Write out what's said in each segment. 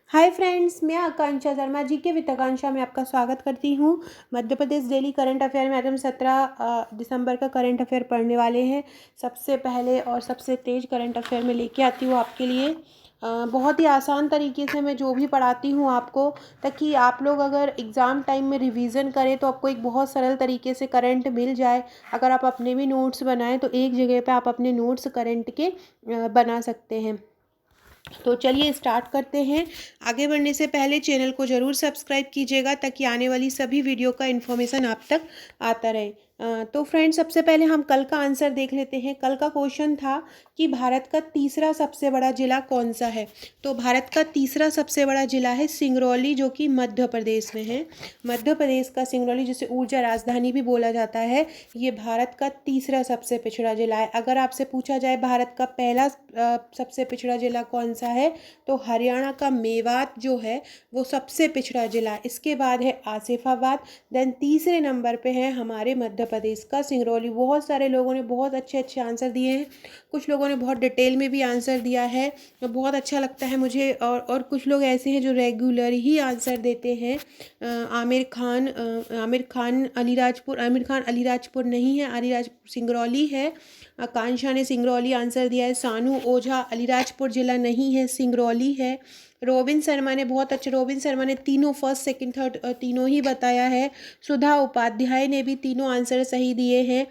Hi friends, मैं आकांक्षा शर्मा जी के वित्त आकांक्षा में आपका स्वागत करती हूँ। Madhya Pradesh daily current affair में आज हम 17 दिसंबर का करंट अफेयर पढ़ने वाले हैं। सबसे पहले और सबसे तेज़ करंट अफेयर में लेके आती हूँ आपके लिए। बहुत ही आसान तरीके से मैं जो भी पढ़ाती हूँ आपको, ताकि आप लोग अगर एग्ज़ाम टाइम में रिवीजन करें तो आपको एक बहुत सरल तरीके से करंट मिल जाए। अगर आप अपने भी नोट्स बनाएं तो एक जगह पे आप अपने नोट्स करंट के बना सकते हैं। तो चलिए स्टार्ट करते हैं। आगे बढ़ने से पहले चैनल को ज़रूर सब्सक्राइब कीजिएगा, ताकि आने वाली सभी वीडियो का इन्फॉर्मेशन आप तक आता रहे। तो फ्रेंड्स, सबसे पहले हम कल का आंसर देख लेते हैं। कल का क्वेश्चन था कि भारत का तीसरा सबसे बड़ा ज़िला कौन सा है। तो भारत का तीसरा सबसे बड़ा ज़िला है सिंगरौली, जो कि मध्य प्रदेश में है। मध्य प्रदेश का सिंगरौली, जिसे ऊर्जा राजधानी भी बोला जाता है, ये भारत का तीसरा सबसे पिछड़ा जिला है। अगर आपसे पूछा जाए भारत का पहला सबसे पिछड़ा जिला कौन सा है, तो हरियाणा का मेवात जो है वो सबसे पिछड़ा जिला है। इसके बाद है आसिफाबाद। देन तीसरे नंबर पे है हमारे मध्य प्रदेश का सिंगरौली। बहुत सारे लोगों ने बहुत अच्छे अच्छे आंसर दिए हैं। कुछ लोगों ने बहुत डिटेल में भी आंसर दिया है, तो बहुत अच्छा लगता है मुझे। और कुछ लोग ऐसे हैं जो रेगुलर ही आंसर देते हैं। आमिर खान अलीराजपुर नहीं है, अलीराजपुर सिंगरौली है। आकांक्षा ने सिंगरौली आंसर दिया है। सानू ओझा अलीराजपुर जिला नहीं है, सिंगरौली है। रोबिन शर्मा ने तीनों फर्स्ट सेकंड थर्ड तीनों ही बताया है। सुधा उपाध्याय ने भी तीनों आंसर सही दिए हैं।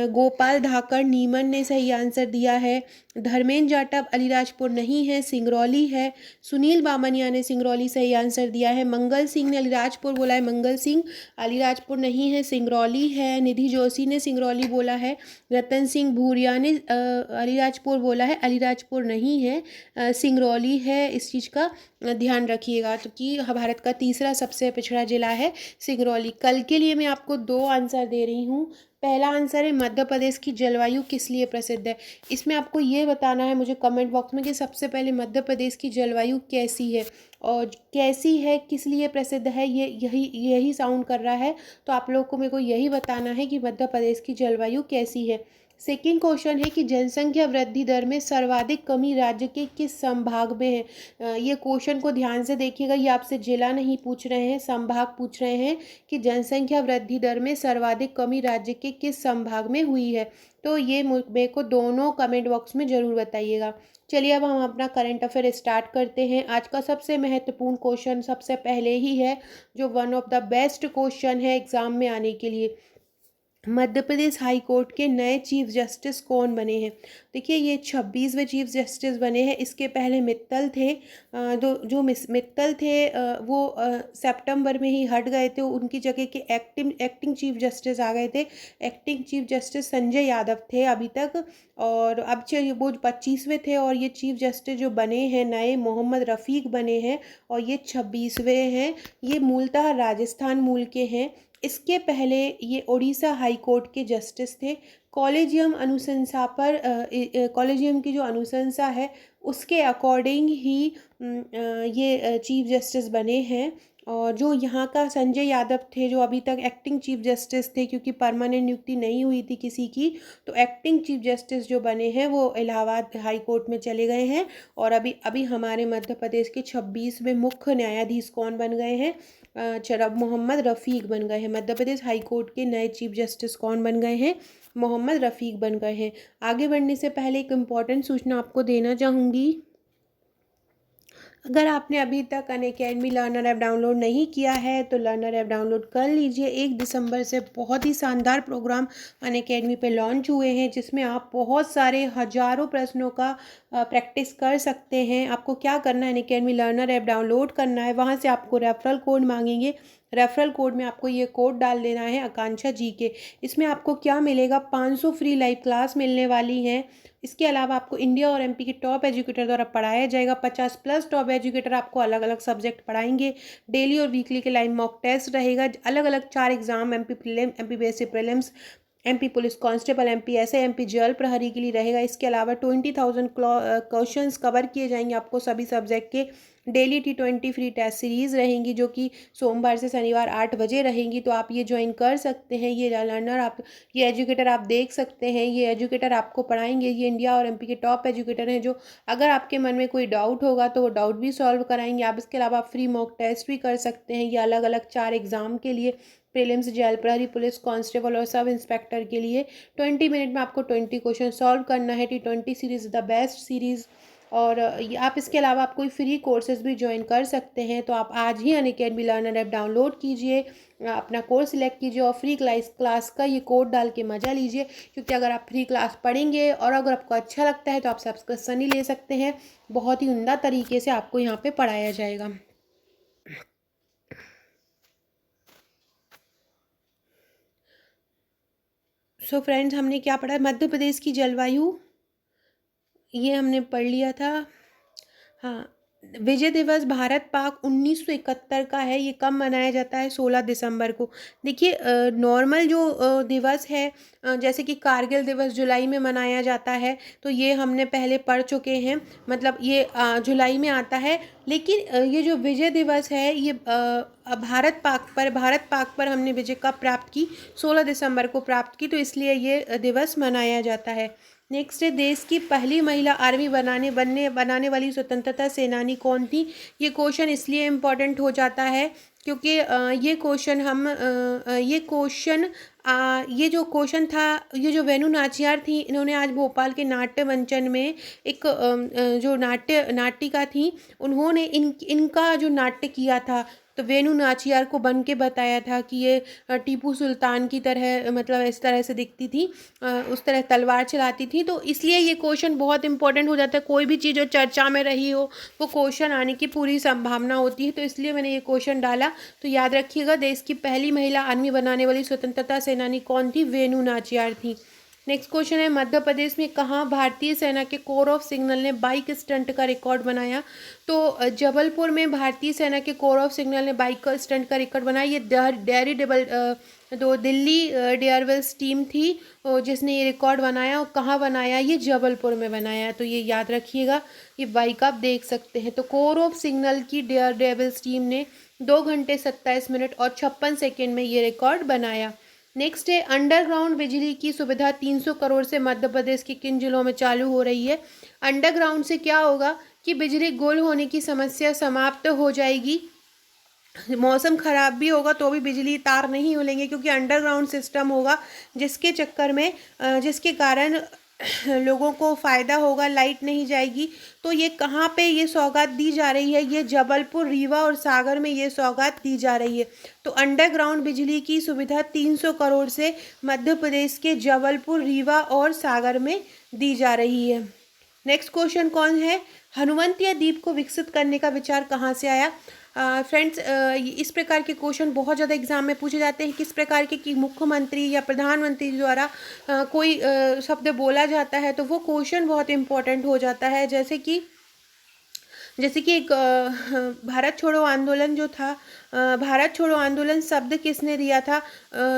गोपाल धाकड़ नीमन ने सही आंसर दिया है। धर्मेंद्र जाटव अलीराजपुर नहीं है, सिंगरौली है। सुनील बामनिया ने सिंगरौली सही आंसर दिया है। मंगल सिंह ने अलीराजपुर बोला है, मंगल सिंह अलीराजपुर नहीं है, सिंगरौली है। निधि जोशी ने सिंगरौली बोला है। रतन सिंह भूरिया ने अलीराजपुर बोला है, अलीराजपुर नहीं है, सिंगरौली है। इस चीज़ का ध्यान रखिएगा। तो कि भारत का तीसरा सबसे पिछड़ा जिला है सिंगरौली। कल के लिए मैं आपको दो आंसर दे रही हूँ। पहला आंसर है मध्य प्रदेश की जलवायु किस लिए प्रसिद्ध है। इसमें आपको ये बताना है मुझे कमेंट बॉक्स में कि सबसे पहले मध्य प्रदेश की जलवायु कैसी है और कैसी है, किस लिए प्रसिद्ध है। ये यही यही साउंड कर रहा है, तो आप लोग को मेरे को यही बताना है कि मध्य प्रदेश की जलवायु कैसी है। सेकेंड क्वेश्चन है कि जनसंख्या वृद्धि दर में सर्वाधिक कमी राज्य के किस संभाग में है। ये क्वेश्चन को ध्यान से देखिएगा। ये आपसे जिला नहीं पूछ रहे हैं, संभाग पूछ रहे हैं कि जनसंख्या वृद्धि दर में सर्वाधिक कमी राज्य के किस संभाग में हुई है। तो ये मेरे को दोनों कमेंट बॉक्स में ज़रूर बताइएगा। चलिए अब हम अपना करंट अफेयर स्टार्ट करते हैं। आज का सबसे महत्वपूर्ण क्वेश्चन सबसे पहले ही है, जो one of the best question है एग्जाम में आने के लिए। मध्य प्रदेश हाई कोर्ट के नए चीफ जस्टिस कौन बने हैं। देखिए, ये 26वें चीफ जस्टिस बने हैं। इसके पहले मित्तल थे। जो मित्तल थे वो सितंबर में ही हट गए थे। उनकी जगह के एक्टिंग चीफ जस्टिस आ गए थे। Acting chief justice Sanjay Yadav थे अभी तक। और अब वो 25वें थे। और ये चीफ जस्टिस जो बने हैं नए, मोहम्मद रफ़ीक बने हैं, और ये 26वें हैं। ये मूलतः राजस्थान मूल के हैं। इसके पहले ये उड़ीसा हाई कोर्ट के जस्टिस थे। कॉलेजियम अनुशंसा पर कॉलेजियम की जो अनुशंसा है उसके अकॉर्डिंग ही ये चीफ जस्टिस बने हैं। और जो यहाँ का संजय यादव थे, जो अभी तक एक्टिंग चीफ जस्टिस थे, क्योंकि परमानेंट नियुक्ति नहीं हुई थी किसी की, तो एक्टिंग चीफ जस्टिस जो बने हैं वो इलाहाबाद हाई कोर्ट में चले गए हैं। और अभी अभी हमारे मध्य प्रदेश के 26वें मुख्य न्यायाधीश कौन बन गए हैं, मोहम्मद रफ़ीक बन गए हैं। मध्य प्रदेश हाई कोर्ट के नए चीफ जस्टिस कौन बन गए हैं, मोहम्मद रफ़ीक बन गए हैं। आगे बढ़ने से पहले एक इम्पॉर्टेंट सूचना आपको देना चाहूँगी। अगर आपने अभी तक अनअकैडमी लर्नर ऐप डाउनलोड नहीं किया है तो लर्नर ऐप डाउनलोड कर लीजिए। 1 दिसंबर से बहुत ही शानदार प्रोग्राम अनअकैडमी पे लॉन्च हुए हैं, जिसमें आप बहुत सारे हजारों प्रश्नों का प्रैक्टिस कर सकते हैं। आपको क्या करना है, अनअकैडमी लर्नर ऐप डाउनलोड करना है। वहाँ से आपको रेफरल कोड मांगेंगे। रेफरल कोड में आपको ये कोड डाल देना है, आकांक्षा जी के। इसमें आपको क्या मिलेगा, 500 फ्री लाइव क्लास मिलने वाली हैं। इसके अलावा आपको इंडिया और एमपी के टॉप एजुकेटर द्वारा पढ़ाया जाएगा। 50+ टॉप एजुकेटर आपको अलग अलग सब्जेक्ट पढ़ाएंगे। डेली और वीकली के लाइव मॉक टेस्ट रहेगा। अलग अलग 4 exam, MP prelim, MP basic prelims, MP police constable, MP SI, MP जल प्रहरी के लिए रहेगा। इसके अलावा 20,000 क्वेश्चंस कवर किए जाएंगे आपको सभी सब्जेक्ट के। Daily T20 free test series रहेंगी जो कि सोमवार से शनिवार 8 बजे रहेंगी, तो आप ये ज्वाइन कर सकते हैं। ये लर्नर आप, ये एजुकेटर आप देख सकते हैं। ये एजुकेटर आपको पढ़ाएंगे, ये इंडिया और एमपी के टॉप एजुकेटर हैं, जो अगर आपके मन में कोई डाउट होगा तो वो डाउट भी सॉल्व कराएंगे। आप इसके अलावा आप फ्री मॉक टेस्ट भी कर सकते हैं। ये अलग अलग 4 एग्ज़ाम के लिए, प्रीलिम्स, जेल प्रहरी, पुलिस कांस्टेबल और सब इंस्पेक्टर के लिए 20 मिनट में आपको 20 क्वेश्चन सॉल्व करना है। T20 series the best series. और आप इसके अलावा आप कोई फ्री कोर्सेज भी ज्वाइन कर सकते हैं। तो आप आज ही अनअकैडमी लर्नर ऐप डाउनलोड कीजिए, अपना कोर्स सिलेक्ट कीजिए और फ्री क्लास का ये कोड डाल के मज़ा लीजिए। क्योंकि अगर आप फ्री क्लास पढ़ेंगे और अगर आपको अच्छा लगता है तो आप सब्सक्रिप्शन ही ले सकते हैं। बहुत ही उम्दा तरीके से आपको यहाँ पे पढ़ाया जाएगा। सो फ्रेंड्स, हमने क्या पढ़ा? मध्य प्रदेश की जलवायु, ये हमने पढ़ लिया था। हाँ, विजय दिवस भारत पाक 1971 का है। ये कब मनाया जाता है? 16 दिसंबर को। देखिए, नॉर्मल जो दिवस है, जैसे कि कारगिल दिवस जुलाई में मनाया जाता है, तो ये हमने पहले पढ़ चुके हैं, मतलब ये जुलाई में आता है। लेकिन ये जो विजय दिवस है, ये भारत पाक पर हमने विजय कब प्राप्त की? 16 दिसंबर को प्राप्त की, तो इसलिए ये दिवस मनाया जाता है। नेक्स्ट है, देश की पहली महिला आर्मी बनाने वाली स्वतंत्रता सेनानी कौन थी? ये क्वेश्चन इसलिए इम्पोर्टेंट हो जाता है क्योंकि ये जो क्वेश्चन था, ये जो वेणु नाचियार थी, इन्होंने आज भोपाल के नाट्य मंचन में एक जो नाटिका थी, उन्होंने इनका जो नाट्य किया था, तो वेणु नाचियार को बन के बताया था कि ये टीपू सुल्तान की तरह, मतलब इस तरह से दिखती थी, उस तरह तलवार चलाती थी। तो इसलिए ये क्वेश्चन बहुत इंपॉर्टेंट हो जाता है। कोई भी चीज़ जो चर्चा में रही हो, वो क्वेश्चन आने की पूरी संभावना होती है, तो इसलिए मैंने ये क्वेश्चन डाला। तो याद रखिएगा, देश की पहली महिला आर्मी बनाने वाली स्वतंत्रता सेनानी कौन थी? वेणु नाचियार थी। नेक्स्ट क्वेश्चन है, मध्य प्रदेश में कहाँ भारतीय सेना के कोर ऑफ सिग्नल ने बाइक स्टंट का रिकॉर्ड बनाया? तो जबलपुर में भारतीय सेना के कोर ऑफ सिग्नल ने बाइक का स्टंट का रिकॉर्ड बनाया। ये दिल्ली डेयरवेल्स टीम थी जिसने ये रिकॉर्ड बनाया। और कहाँ बनाया? ये जबलपुर में बनाया। तो ये याद रखिएगा, ये बाइक आप देख सकते हैं। तो कोर ऑफ सिग्नल की डेयरडेविल्स टीम ने 2 घंटे 27 मिनट और 56 सेकेंड में ये रिकॉर्ड बनाया। नेक्स्ट है, अंडरग्राउंड बिजली की सुविधा 300 करोड़ से मध्य प्रदेश के किन जिलों में चालू हो रही है? अंडरग्राउंड से क्या होगा कि बिजली गुल होने की समस्या समाप्त हो जाएगी। मौसम ख़राब भी होगा तो भी बिजली तार नहीं हिलेंगे, क्योंकि अंडरग्राउंड सिस्टम होगा, जिसके चक्कर में जिसके कारण लोगों को फ़ायदा होगा, लाइट नहीं जाएगी। तो ये कहाँ पे ये सौगात दी जा रही है? ये जबलपुर, रीवा और सागर में ये सौगात दी जा रही है। तो अंडरग्राउंड बिजली की सुविधा 300 करोड़ से मध्य प्रदेश के जबलपुर, रीवा और सागर में दी जा रही है। नेक्स्ट क्वेश्चन कौन है? हनुवंतिया द्वीप को विकसित करने का विचार कहाँ से आया? फ्रेंड्स, इस प्रकार के क्वेश्चन बहुत ज़्यादा एग्जाम में पूछे जाते हैं। किस प्रकार के कि मुख्यमंत्री या प्रधानमंत्री द्वारा कोई शब्द बोला जाता है, तो वो क्वेश्चन बहुत इम्पोर्टेंट हो जाता है। जैसे कि एक भारत छोड़ो आंदोलन जो था, भारत छोड़ो आंदोलन शब्द किसने दिया था?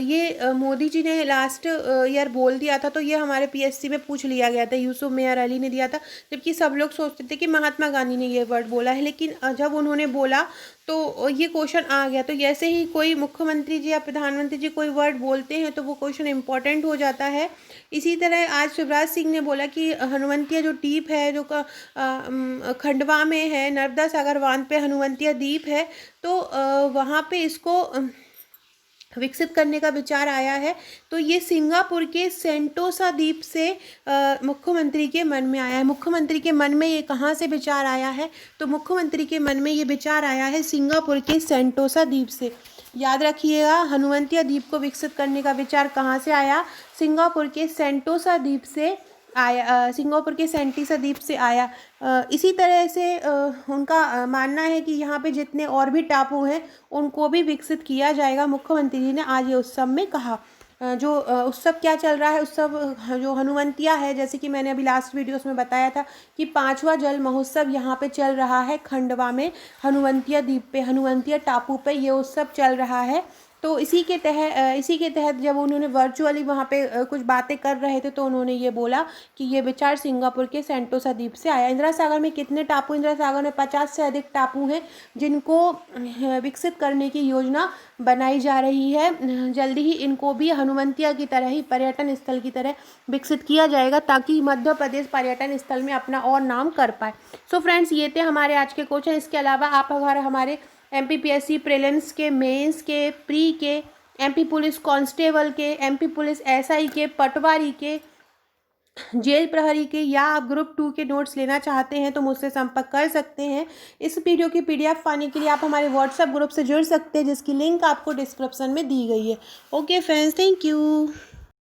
ये मोदी जी ने लास्ट ईयर बोल दिया था। तो ये हमारे पीएससी में पूछ लिया गया था, यूसुफ मेयर अली ने दिया था। जबकि सब लोग सोचते थे कि महात्मा गांधी ने ये वर्ड बोला है, लेकिन जब उन्होंने बोला तो ये क्वेश्चन आ गया। तो जैसे ही कोई मुख्यमंत्री जी या प्रधानमंत्री जी कोई वर्ड बोलते हैं तो वो क्वेश्चन इंपॉर्टेंट हो जाता है। इसी तरह आज शिवराज सिंह ने बोला कि हनुवंतिया जो द्वीप है, जो खंडवा में है, नर्मदा सागर बांध पे हनुवंतिया द्वीप है, तो वहाँ पे इसको विकसित करने का विचार आया है। तो ये सिंगापुर के सेंटोसा द्वीप से मुख्यमंत्री के मन में आया है। मुख्यमंत्री के मन में ये कहाँ से विचार आया है? तो मुख्यमंत्री के मन में ये विचार आया है सिंगापुर के सेंटोसा द्वीप से। याद रखिएगा, हनुवंतिया द्वीप को विकसित करने का विचार कहाँ से आया? सिंगापुर के सेंटोसा द्वीप से आया, सिंगापुर के सेंटोसा द्वीप से आया। इसी तरह से उनका मानना है कि यहाँ पे जितने और भी टापू हैं उनको भी विकसित किया जाएगा। मुख्यमंत्री जी ने आज ये उत्सव में कहा। जो उत्सव क्या चल रहा है, उत्सव जो हनुवंतिया है, जैसे कि मैंने अभी लास्ट वीडियोस में बताया था कि 5वां जल महोत्सव यहाँ पे चल रहा है खंडवा में, हनुवंतिया द्वीप पे, हनुवंतिया टापू पे ये उत्सव चल रहा है। तो इसी के तहत जब उन्होंने वर्चुअली वहाँ पे कुछ बातें कर रहे थे तो उन्होंने ये बोला कि ये विचार सिंगापुर के सेंटोसा द्वीप से आया। इंदिरा सागर में कितने टापू? इंदिरा सागर में 50 से अधिक टापू हैं जिनको विकसित करने की योजना बनाई जा रही है। जल्दी ही इनको भी हनुवंतिया की तरह ही पर्यटन स्थल की तरह विकसित किया जाएगा ताकि मध्य प्रदेश पर्यटन स्थल में अपना और नाम कर पाए। सो फ्रेंड्स, ये थे हमारे आज के क्वेश्चन। इसके अलावा आप अगर हमारे MPPSC प्रीलिम्स के, मेंस के, प्री के, MP पुलिस कांस्टेबल के, MP पुलिस SI के, पटवारी के, जेल प्रहरी के या आप ग्रुप 2 के नोट्स लेना चाहते हैं तो मुझसे संपर्क कर सकते हैं। इस वीडियो की PDF पाने के लिए आप हमारे व्हाट्सएप ग्रुप से जुड़ सकते हैं जिसकी लिंक आपको डिस्क्रिप्शन में दी गई है। Okay friends, thank you.